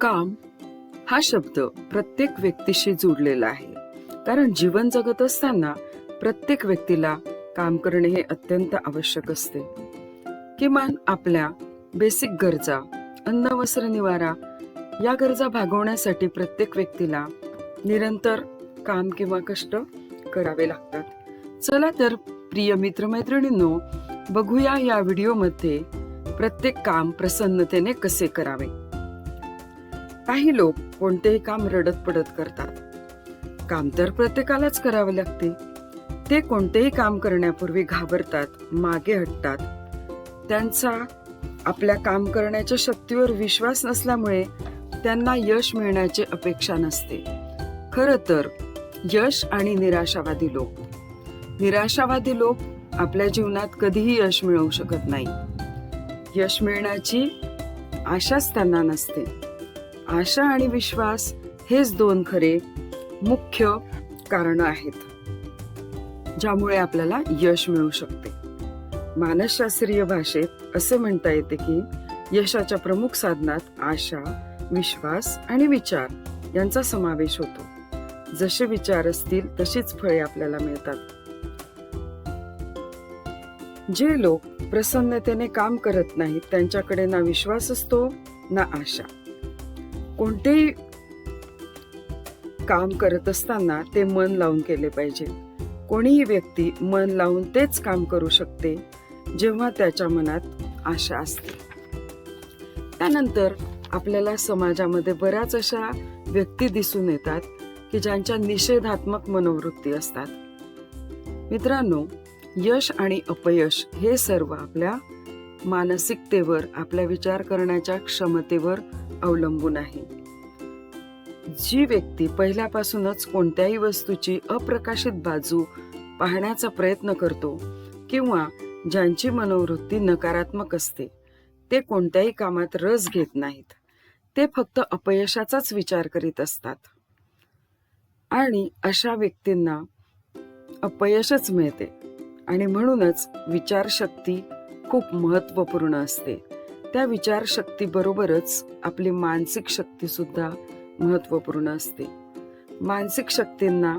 काम हा शब्द प्रत्येक व्यक्तीशी जोडलेला आहे, कारण जीवन जगत असताना प्रत्येक व्यक्तीला काम करणे हे अत्यंत आवश्यक असते. किमान आपल्या बेसिक गरजा, अन्न वस्त्र निवारा या गरजा भागवण्यासाठी प्रत्येक व्यक्तीला निरंतर काम किंवा कष्ट करावे लागतात. चला तर प्रिय मित्रमैत्रिणींनो, बघूया या व्हिडिओमध्ये प्रत्येक काम प्रसन्नतेने कसे करावे. काही लोक कोणतेही काम रडत पडत करतात. काम तर प्रत्येकालाच करावे लागते. ते कोणतेही काम करण्यापूर्वी घाबरतात, मागे हटतात. त्यांचा आपल्या काम करण्याच्या शक्तीवर विश्वास नसल्यामुळे त्यांना यश मिळण्याची अपेक्षा नसते. खरं तर यश आणि निराशावादी लोक आपल्या जीवनात कधीही यश मिळवू शकत नाही. यश मिळण्याची आशाच त्यांना नसते. आशा आणि विश्वास हेच दोन खरे मुख्य कारण आहेत ज्यामुळे आपल्याला यश मिळू शकते. मानसशास्त्रीय भाषेत असे म्हणता येते की यशाच्या प्रमुख साधनात आशा, विश्वास आणि विचार यांचा समावेश होतो. जसे विचार असतील तशीच फळे आपल्याला मिळतात. जे लोक प्रसन्नतेने काम करत नाहीत त्यांच्याकडे ना विश्वास असतो ना आशा. कोणतेही काम करत असताना ते मन लावून केले पाहिजे. कोणीही व्यक्ती मन लावून तेच काम करू शकते जेव्हा त्याच्या मनात आशा असते. त्यानंतर आपल्याला समाजामध्ये बऱ्याच अशा व्यक्ती दिसून येतात की ज्यांच्या निषेधात्मक मनोवृत्ती असतात. मित्रांनो, यश आणि अपयश हे सर्व आपल्या मानसिकतेवर, आपल्या विचार करण्याच्या क्षमतेवर अवलंबून आहे. जी व्यक्ती पहिल्यापासूनच कोणत्याही वस्तूची अप्रकाशित बाजू पाहण्याचा प्रयत्न करतो किंवा ज्यांची मनोवृत्ती नकारात्मक असते ते कोणत्याही कामात रस घेत नाहीत. ते फक्त अपयशाचाच विचार करीत असतात आणि अशा व्यक्तींना अपयशच मिळते. आणि म्हणूनच विचारशक्ती खूप महत्त्वपूर्ण असते. त्या विचारशक्तीबरोबरच आपली मानसिक शक्ती सुद्धा महत्त्वपूर्ण असते. मानसिक शक्तींना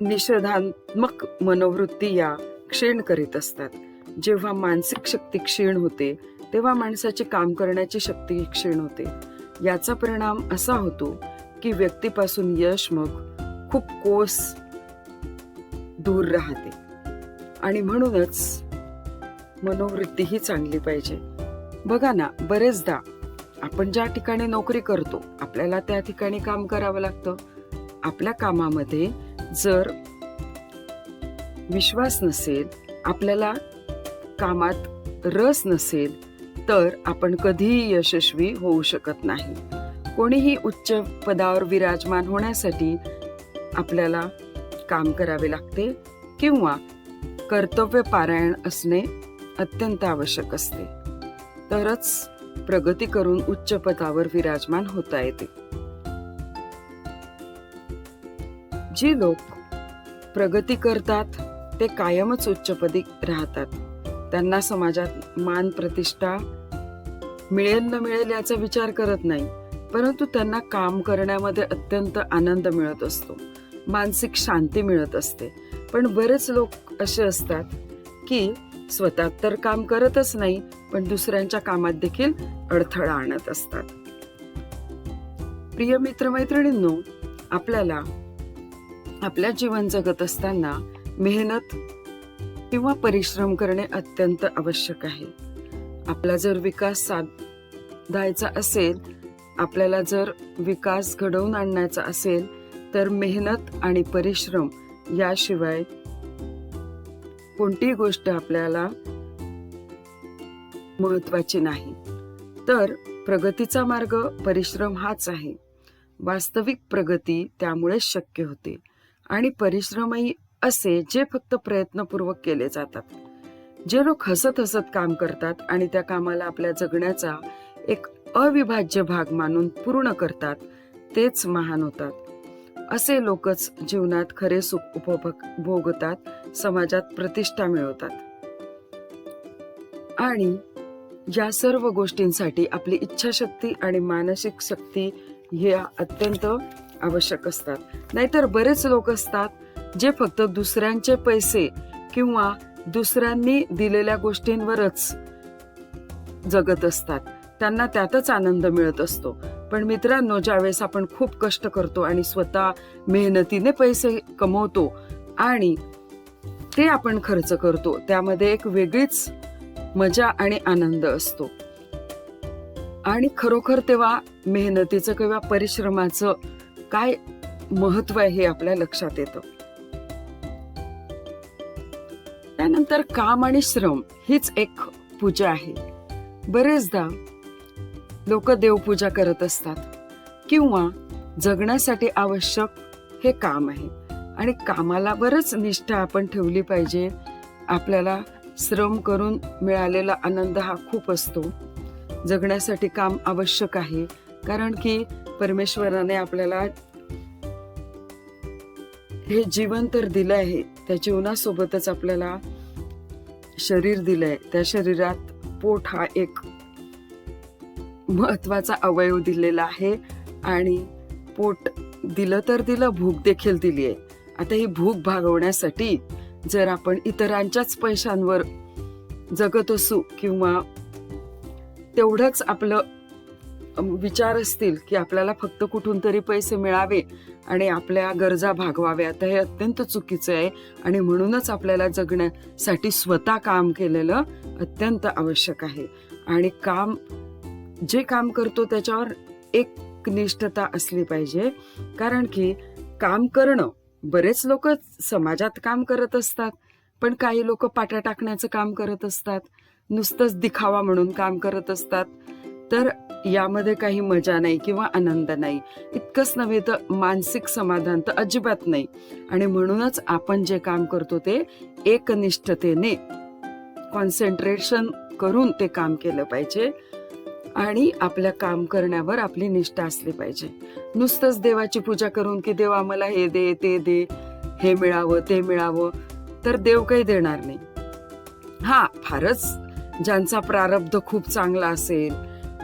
निषेधात्मक मनोवृत्ती या क्षीण करीत असतात. जेव्हा मानसिक शक्ती क्षीण होते तेव्हा माणसाची काम करण्याची शक्ती क्षीण होते. याचा परिणाम असा होतो की व्यक्तीपासून यश मग खूप कोस दूर राहते. आणि म्हणूनच मनोवृत्ती ही चांगली पाहिजे. बघा ना, बरेचदा आपण ज्या ठिकाणी नोकरी करतो आपल्याला त्या ठिकाणी काम करावं लागतं. आपल्या कामामध्ये जर विश्वास नसेल, आपल्याला कामात रस नसेल तर आपण कधीही यशस्वी होऊ शकत नाही. कोणीही उच्च पदावर विराजमान होण्यासाठी आपल्याला काम करावे लागते किंवा कर्तव्य पारायण असणे अत्यंत आवश्यक असते. तरच प्रगती करून उच्च पदावर विराजमान होता येते. जी लोक प्रगती करतात ते कायमच उच्चपदी राहतात. त्यांना समाजात मान प्रतिष्ठा मिळेल न मिळेल याचा विचार करत नाही, परंतु त्यांना काम करण्यामध्ये अत्यंत आनंद मिळत असतो, मानसिक शांती मिळत असते. पण बरेच लोक असे असतात की स्वतः तर काम करतच नाही पण दुसऱ्यांच्या कामात देखील अडथळा आणत असतात. प्रिय मित्रमैत्रिणींनो, आपल्याला आपल्या जीवन जगत असताना मेहनत किंवा परिश्रम करणे अत्यंत आवश्यक आहे. आपला जर विकास साधायचा असेल, आपल्याला जर विकास घडवून आणायचा असेल तर मेहनत आणि परिश्रम याशिवाय कोणतीही गोष्ट आपल्याला महत्वाची नाही. तर प्रगतीचा मार्ग परिश्रम हाच आहे. वास्तविक प्रगती त्यामुळेच शक्य होते आणि परिश्रमही असे जे फक्त प्रयत्नपूर्वक केले जातात. जे लोक हसत हसत काम करतात आणि त्या कामाला आपल्या जगण्याचा एक अविभाज्य भाग मानून पूर्ण करतात तेच महान होतात. असे लोकच जीवनात खरे सुख उपभोगतात, समाजात प्रतिष्ठा मिळवतात आणि या सर्व गोष्टींसाठी आपली इच्छाशक्ती आणि मानसिक शक्ती ह्या अत्यंत आवश्यक असतात. नाहीतर बरेच लोक असतात जे फक्त दुसऱ्यांचे पैसे किंवा दुसऱ्यांनी दिलेल्या गोष्टींवरच जगत असतात. त्यांना त्यातच आनंद मिळत असतो. पण मित्रांनो, ज्यावेळेस आपण खूप कष्ट करतो आणि स्वतः मेहनतीने पैसे कमवतो आणि ते आपण खर्च करतो, त्यामध्ये एक वेगळीच मजा आणि आनंद असतो. आणि खरोखर तेव्हा मेहनतीचं किंवा परिश्रमाचं काय महत्व आहे हे आपल्या लक्षात येतं. त्यानंतर काम आणि श्रम हीच एक पूजा आहे. बरेचदा लोक देवपूजा करत असतात किंवा जगण्यासाठी आवश्यक हे काम आहे आणि कामाला बरंच निष्ठा आपण ठेवली पाहिजे. आपल्याला श्रम करून मिळालेला आनंद हा खूप असतो. जगण्यासाठी काम आवश्यक आहे, कारण की परमेश्वराने आपल्याला हे जीवन तर दिलं आहे, त्या जीवनासोबतच आपल्याला शरीर दिलंय. त्या शरीरात पोट हा एक महत्वाचा अवयव दिलेला आहे आणि पोट दिलं तर दिलं, भूक देखील दिली आहे. आता ही भूक भागवण्यासाठी जर आपण इतरांच्याच पैशांवर जगत असू किंवा तेवढंच आपलं विचार असतील की आपल्याला फक्त कुठून तरी पैसे मिळावे आणि आपल्या गरजा भागवाव्या, तर हे अत्यंत चुकीचं आहे. आणि म्हणूनच आपल्याला जगण्यासाठी स्वतः काम केलेलं अत्यंत आवश्यक आहे. आणि जे काम करतो त्याच्यावर एक निष्ठता असली पाहिजे, कारण की काम करणं, बरेच लोक समाजात काम करत असतात, पण काही लोक पाट्या टाकण्याचं काम करत असतात, नुसतंच दिखावा म्हणून काम करत असतात. तर यामध्ये काही मजा नाही किंवा आनंद नाही. इतकंच नव्हे तर मानसिक समाधान तर अजिबात नाही. आणि म्हणूनच आपण जे काम करतो ते एकनिष्ठतेने कॉन्सन्ट्रेशन करून ते काम केलं पाहिजे आणि आपल्या काम करण्यावर आपली निष्ठा असली पाहिजे. नुसतंच देवाची पूजा करून की देव आम्हाला हे दे, ते दे, हे मिळावं, ते मिळावं, तर देव काही देणार नाही. हा, फारच ज्यांचा प्रारब्ध खूप चांगला असेल,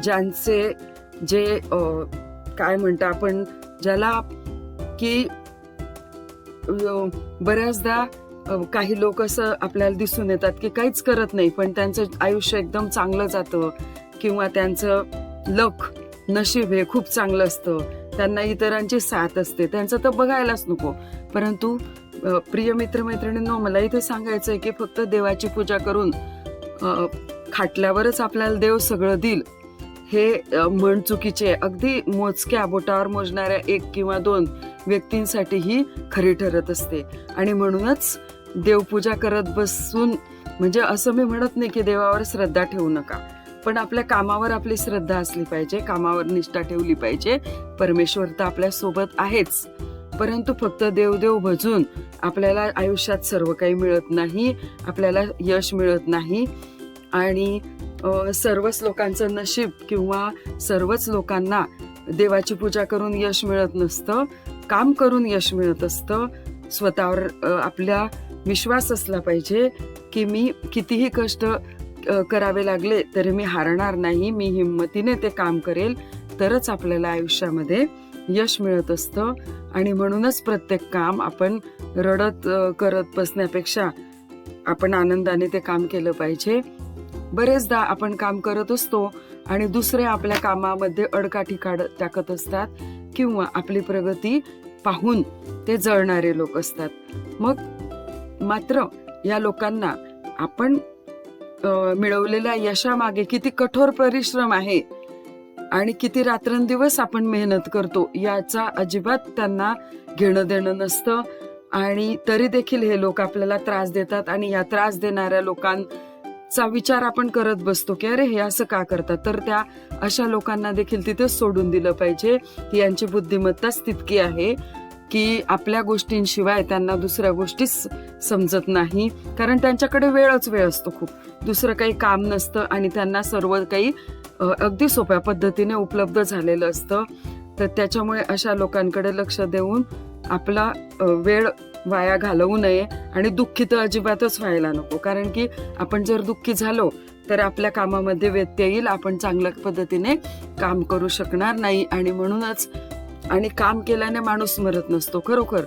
ज्यांचे जे काय म्हणता आपण ज्याला की बऱ्याचदा काही लोक असं आपल्याला दिसून येतात की काहीच करत नाही, पण त्यांचं आयुष्य एकदम चांगलं जातं किंवा त्यांचं लक, नशीब हे खूप चांगलं असतं, त्यांना इतरांची साथ असते, त्यांचं तर बघायलाच नको. परंतु प्रिय मित्रमैत्रिणींनो, मला इथे सांगायचं आहे की फक्त देवाची पूजा करून खाटल्यावरच आपल्याला देव सगळं देईल हे म्हण चुकीचे आहे. अगदी मोजक्या बोटावर मोजणाऱ्या 1 किंवा 2 व्यक्तींसाठी ही खरी ठरत असते. आणि म्हणूनच देवपूजा करत बसून, म्हणजे असं मी म्हणत नाही की देवावर श्रद्धा ठेवू नका, पण आपल्या कामावर आपली श्रद्धा असली पाहिजे, कामावर निष्ठा ठेवली पाहिजे. परमेश्वर तर आपल्या सोबत आहेच, परंतु फक्त देव भजून आपल्याला आयुष्यात सर्व काही मिळत नाही, आपल्याला यश मिळत नाही. आणि सर्वच लोकांचं नशीब किंवा सर्वच लोकांना देवाची पूजा करून यश मिळत नसतं, काम करून यश मिळत असतं. स्वतःवर आपला विश्वास असला पाहिजे की मी कितीही कष्ट करावे लागले तरी मी हारणार नाही, मी हिंमतीने ते काम करेल, तरच आपल्याला आयुष्यामध्ये यश मिळत असतं. आणि म्हणूनच प्रत्येक काम आपण रडत करत बसण्यापेक्षा आपण आनंदाने ते काम केलं पाहिजे. बरेचदा आपण काम करत असतो आणि दुसरे आपल्या कामामध्ये अडकाठी टाकत असतात किंवा आपली प्रगती पाहून ते जळणारे लोक असतात. मग मात्र या लोकांना आपण मिळवलेल्या यशामागे किती कठोर परिश्रम आहे आणि किती रात्रंदिवस आपण मेहनत करतो याचा अजिबात त्यांना घेणं देणं नसतं. आणि तरी देखील हे लोक आपल्याला त्रास देतात आणि या त्रास देणाऱ्या लोकांचा विचार आपण करत बसतो की अरे हे असं का करतात. तर त्या अशा लोकांना देखील तिथेच सोडून दिलं पाहिजे. ती यांची बुद्धिमत्ताच तितकी आहे की आपल्या गोष्टींशिवाय त्यांना दुसऱ्या गोष्टीच समजत नाही, कारण त्यांच्याकडे वेळ असतो, खूप दुसरं काही काम नसतं आणि त्यांना सर्व काही अगदी सोप्या पद्धतीने उपलब्ध झालेलं असतं. तर त्याच्यामुळे अशा लोकांकडे लक्ष देऊन आपला वेळ वाया घालवू नये आणि दुःखी तर अजिबातच व्हायला नको. कारण की आपण जर दुःखी झालो तर आपल्या कामामध्ये व्यत्यय येईल, आपण चांगल्या पद्धतीने काम करू शकणार नाही. आणि म्हणूनच काम केल्याने माणूस मरत नसतो. खरोखर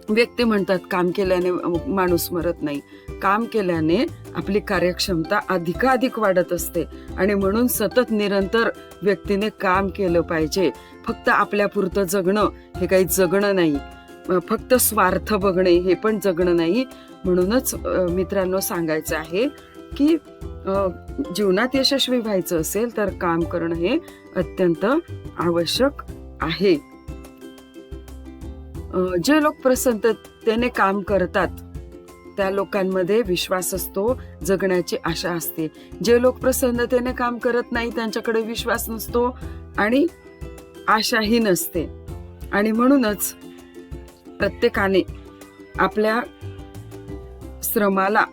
व्यक्ती म्हणतात काम केल्याने माणूस मरत नाही. काम केल्याने आपली कार्यक्षमता अधिकाधिक वाढत असते आणि म्हणून सतत निरंतर व्यक्तीने काम केलं पाहिजे. फक्त आपल्यापुरतं जगणं हे काही जगणं नाही, फक्त स्वार्थ बघणे हे पण जगणं नाही. म्हणूनच मित्रांनो सांगायचं आहे की जीवनात यशस्वी व्हायचं असेल तर काम करणं हे अत्यंत आवश्यक आहे. जे लोक प्रसन्नतेने काम करतात त्या लोकांमध्ये विश्वास असतो, जगण्याची आशा असते. जे लोक प्रसन्नतेने काम करत नाही त्यांच्याकडे विश्वास नसतो आणि आशाही नसते. आणि म्हणूनच प्रत्येकाने आपल्या श्रमाला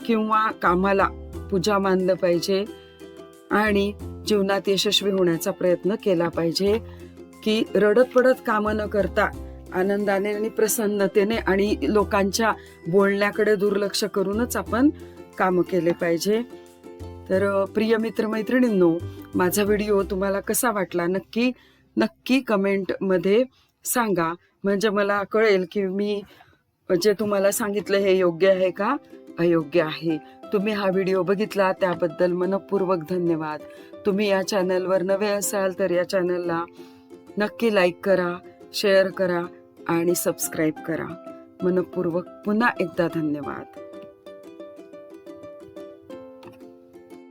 किंवा कामाला पूजा मानलं पाहिजे आणि जीवनात यशस्वी होण्याचा प्रयत्न केला पाहिजे. की रडत पडत कामं न करता आनंदाने आणि प्रसन्नतेने आणि लोकांच्या बोलण्याकडे दुर्लक्ष करूनच आपण कामं केले पाहिजे. तर प्रिय मित्रमैत्रिणींनो, माझा व्हिडिओ तुम्हाला कसा वाटला नक्की कमेंटमध्ये सांगा. म्हणजे मला कळेल की मी जे तुम्हाला सांगितलं हे योग्य आहे का अयोग्य आहे. तुम्ही हा व्हिडिओ बघितला त्याबद्दल मनपूर्वक धन्यवाद. तुम्ही या चॅनलवर नवे असाल तर या चॅनलला नक्की लाईक करा, शेअर करा आणि सबस्क्राईब करा. मनपूर्वक पुन्हा एकदा धन्यवाद.